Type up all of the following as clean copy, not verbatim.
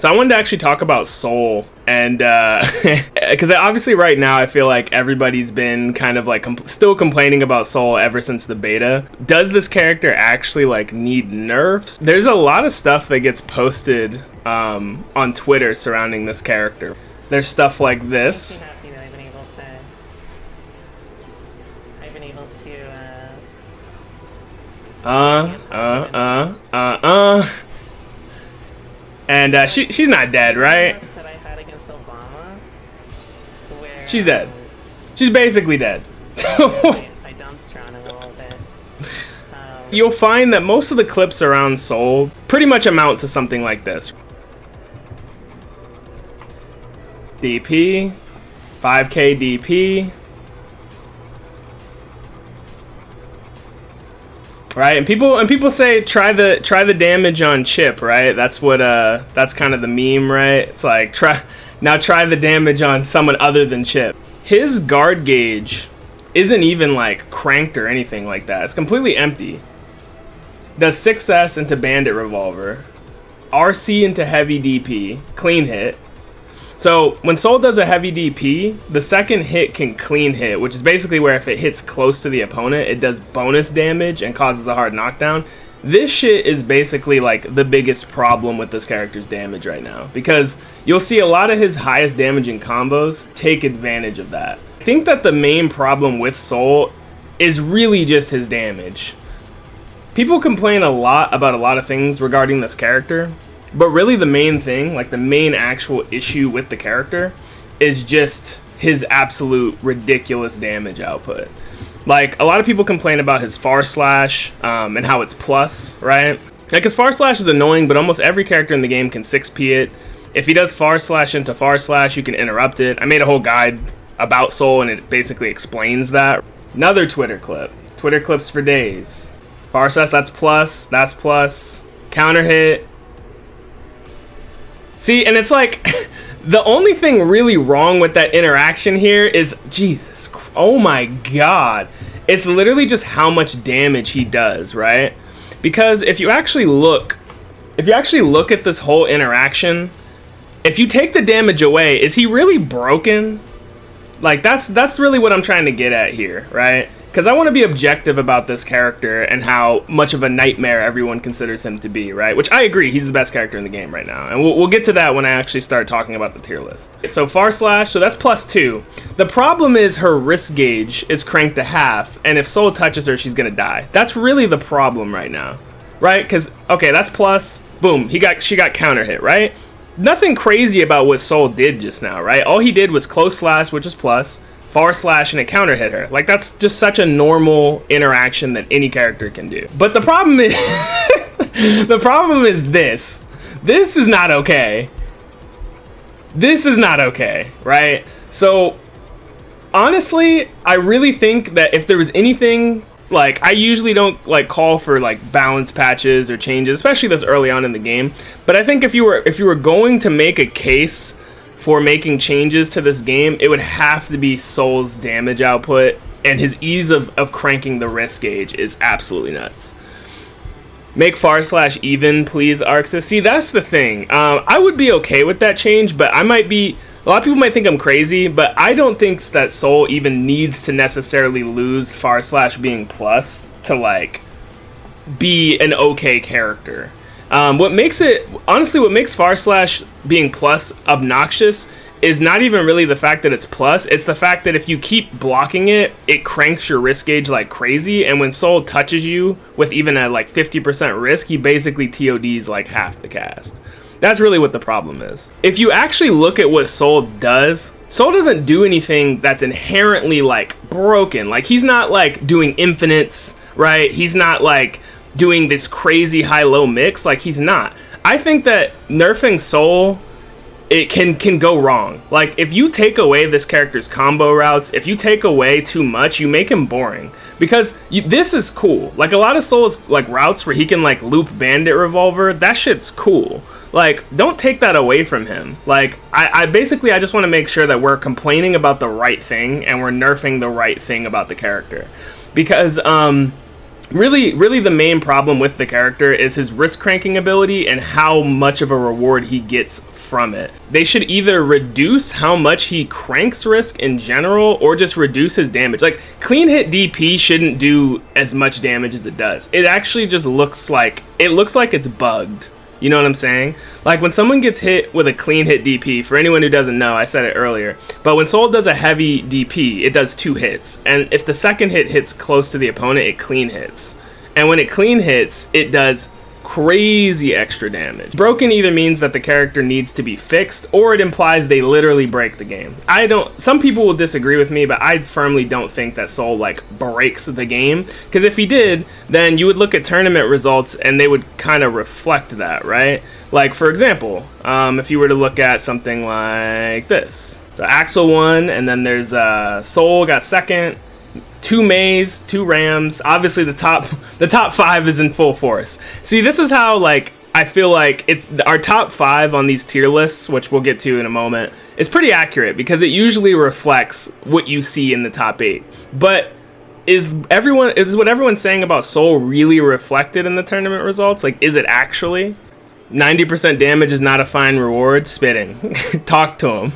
So I wanted to actually talk about Soul, and because obviously right now I feel like everybody's been kind of like still complaining about Soul ever since the beta. Does this character actually like need nerfs? There's a lot of stuff that gets posted on Twitter surrounding this character. There's stuff like this. And she's not dead, right? She's dead. She's basically dead. You'll find that most of the clips around Soul pretty much amount to something like this. DP, 5k DP. Right, and people say try the damage on Chip, right? That's kind of the meme, right? It's like try the damage on someone other than Chip. His guard gauge isn't even like cranked or anything like that. It's completely empty. Does 6S into Bandit Revolver, RC into heavy DP, clean hit. So when Soul does a heavy DP, the second hit can clean hit, which is basically where if it hits close to the opponent, it does bonus damage and causes a hard knockdown. This shit is basically like the biggest problem with this character's damage right now, because you'll see a lot of his highest damaging combos take advantage of that. I think that the main problem with Soul is really just his damage. People complain a lot about a lot of things regarding this character, but really the main thing, like the main actual issue with the character, is just his absolute ridiculous damage output. Like, a lot of people complain about his Far Slash and how it's plus, right? Like, his Far Slash is annoying, but almost every character in the game can 6p it. If he does Far Slash into Far Slash, you can interrupt it. I made a whole guide about Soul, and it basically explains that. Another Twitter clip. Twitter clips for days. Far Slash, that's plus. Counter hit. See, and it's like, the only thing really wrong with that interaction here is, Jesus, oh my god. It's literally just how much damage he does, right? Because if you actually look at this whole interaction, if you take the damage away, is he really broken? Like, that's really what I'm trying to get at here, right? Because I want to be objective about this character and how much of a nightmare everyone considers him to be, right? Which I agree, he's the best character in the game right now. And we'll get to that when I actually start talking about the tier list. So Far Slash, so that's +2. The problem is her risk gauge is cranked to half, and if Soul touches her, she's going to die. That's really the problem right now, right? Because, okay, that's plus, boom, she got counter hit, right? Nothing crazy about what Soul did just now, right? All he did was close slash, which is plus, Far Slash, and it counter hit her. Like, that's just such a normal interaction that any character can do. But the problem is the problem is this. This is not okay. This is not okay, right? So honestly, I really think that if there was anything, like, I usually don't like call for like balance patches or changes, especially this early on in the game. But I think if you were going to make a case for making changes to this game, it would have to be Soul's damage output, and his ease of cranking the risk gauge is absolutely nuts. Make Far Slash even, please, Arxis. See, that's the thing. I would be okay with that change, but a lot of people might think I'm crazy, but I don't think that Soul even needs to necessarily lose Far Slash being plus to like be an okay character. What makes Far Slash being plus obnoxious is not even really the fact that it's plus, it's the fact that if you keep blocking it, it cranks your risk gauge like crazy, and when Soul touches you with even a like 50% risk, he basically TODs like half the cast. That's really what the problem is. If you actually look at what Soul doesn't do anything that's inherently like broken. Like, he's not like doing infinites, right? He's not like doing this crazy high-low mix. Like, he's not. I think that nerfing Soul, it can go wrong. Like, if you take away this character's combo routes, if you take away too much, you make him boring. Because this is cool. Like, a lot of Soul's like routes where he can like loop Bandit Revolver, that shit's cool. Like, don't take that away from him. Like, I just want to make sure that we're complaining about the right thing and we're nerfing the right thing about the character. Because Really the main problem with the character is his risk cranking ability and how much of a reward he gets from it. They should either reduce how much he cranks risk in general or just reduce his damage. Like, clean hit DP shouldn't do as much damage as it does. It actually just looks like it's bugged. You know what I'm saying? Like, when someone gets hit with a clean hit DP, for anyone who doesn't know, I said it earlier, but when Soul does a heavy DP, it does 2 hits. And if the second hit hits close to the opponent, it clean hits. And when it clean hits, it does crazy extra damage. Broken either means that the character needs to be fixed, or it implies they literally break the game. Some people will disagree with me, but I firmly don't think that Soul, like, breaks the game. Because if he did, then you would look at tournament results and they would kind of reflect that, right? Like, for example, if you were to look at something like this. So Axel won, and then there's Soul got second, 2 Mays, 2 Rams. Obviously, the top 5 is in full force. See, this is how, like, I feel like it's our top 5 on these tier lists, which we'll get to in a moment, is pretty accurate because it usually reflects what you see in the top 8. But is what everyone's saying about Soul really reflected in the tournament results? Like, is it actually? 90% damage is not a fine reward. Spitting. Talk to him.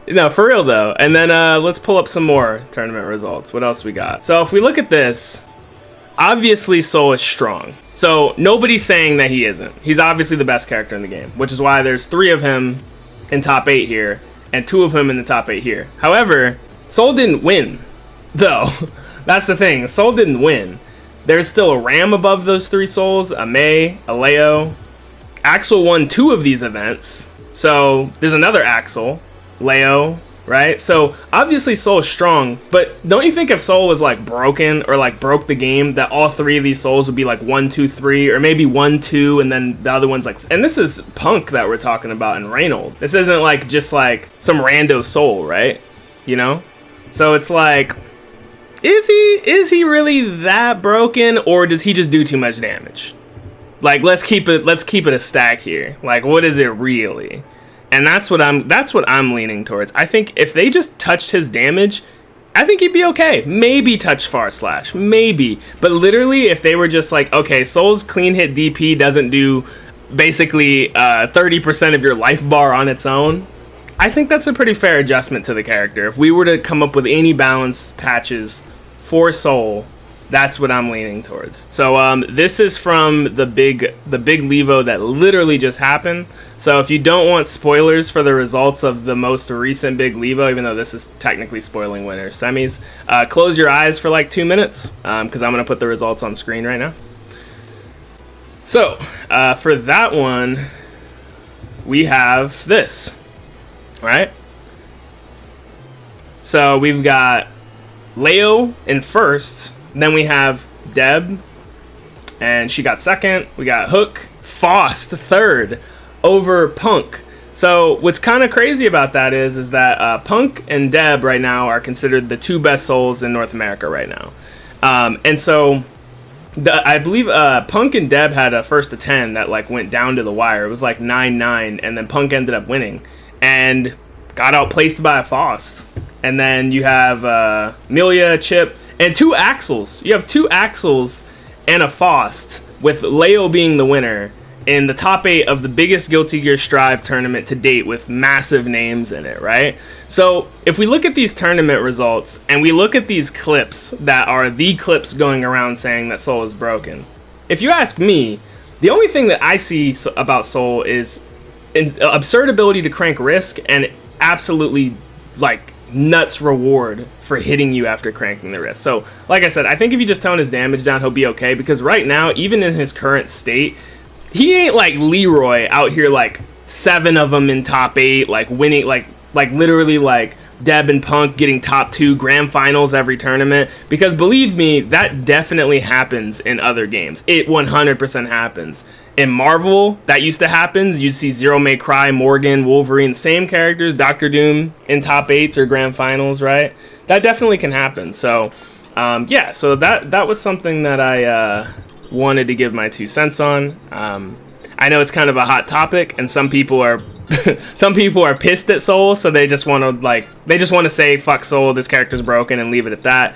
No, for real though. And then let's pull up some more tournament results. What else we got? So if we look at this, obviously Soul is strong. So nobody's saying that he isn't. He's obviously the best character in the game, which is why there's 3 of him in top 8 here and 2 of him in the top 8 here. However, Soul didn't win, though. That's the thing. Soul didn't win. There's still a Ram above those 3 Souls, a Mei, a Leo. Axel won 2 of these events. So there's another Axel. Leo, right? So obviously Soul is strong, but don't you think if Soul was like broken or like broke the game, that all 3 of these Souls would be like 1, 2, 3, or maybe 1, 2, and then the other one's like, and this is Punk that we're talking about in Reynold. This isn't like just like some rando Soul, right? You know? So it's like, is he really that broken, or does he just do too much damage? Like, let's keep it a stack here. Like, what is it really? And that's what I'm leaning towards. I think if they just touched his damage, I think he'd be okay. Maybe touch far slash, maybe. But literally, if they were just like, okay, Soul's clean hit DP doesn't do basically 30% of your life bar on its own, I think that's a pretty fair adjustment to the character. If we were to come up with any balance patches for Soul, that's what I'm leaning toward. So this is from the big Levo that literally just happened. So if you don't want spoilers for the results of the most recent big Levo, even though this is technically spoiling winner semis, close your eyes for like 2 minutes because I'm going to put the results on screen right now. So for that one, we have this, right? So we've got Leo in first. Then we have Deb, and she got second. We got Hook, Faust third over Punk. So what's kind of crazy about that is that Punk and Deb right now are considered the 2 best Souls in North America right now. And so I believe Punk and Deb had a first to 10 that like went down to the wire. It was like 9-9, and then Punk ended up winning and got outplaced by a Faust. And then you have Amelia, Chip, and 2 Axels. You have 2 Axels and a Faust, with Leo being the winner in the top 8 of the biggest Guilty Gear Strive tournament to date, with massive names in it, right? So if we look at these tournament results and we look at these clips that are the clips going around saying that Soul is broken, if you ask me, the only thing that I see about Soul is an absurd ability to crank risk and absolutely like nuts reward for hitting you after cranking the wrist. So like I said, I think if you just tone his damage down, he'll be okay, because right now, even in his current state, he ain't like Leroy out here like 7 of them in top 8, like winning, like literally like Deb and Punk getting top 2 grand finals every tournament, because believe me, that definitely happens in other games. It 100% happens. In Marvel, that used to happen. You'd see Zero May Cry, Morgan, Wolverine, same characters, Doctor Doom in top 8s or grand finals, right? That definitely can happen. So, yeah, so that was something that I wanted to give my 2 cents on. I know it's kind of a hot topic, and some people are pissed at Soul, so they just want to say fuck Soul, this character's broken, and leave it at that.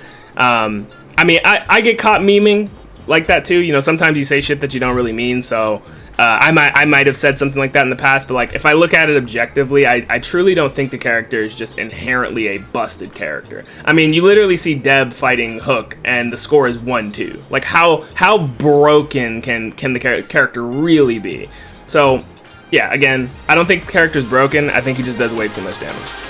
I mean, I get caught memeing like that too. You know, sometimes you say shit that you don't really mean. So I might have said something like that in the past. But like, if I look at it objectively, I truly don't think the character is just inherently a busted character. I mean, you literally see Deb fighting Hook, and the score is 1-2. Like, how broken can the character really be? So yeah, again, I don't think the character's broken. I think he just does way too much damage.